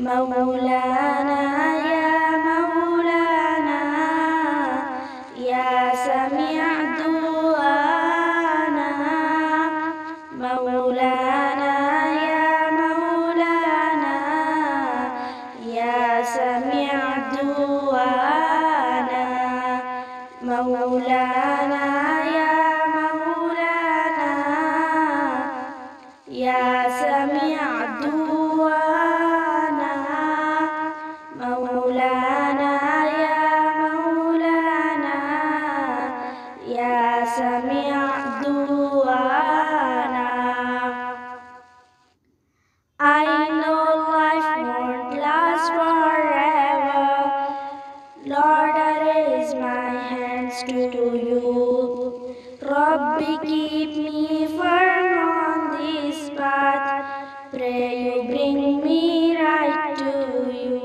مولانا يا مولانا يا سميع دعانا مولانا يا مولانا يا سميع دعانا مولانا يا مولانا يا سميع دعانا مولانا يا مولانا يا سميع دعانا. I know life won't last forever. Lord, I raise my hands to you. Rabbi, keep me firm on this path. Pray you bring me right to you.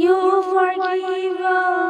You forgive all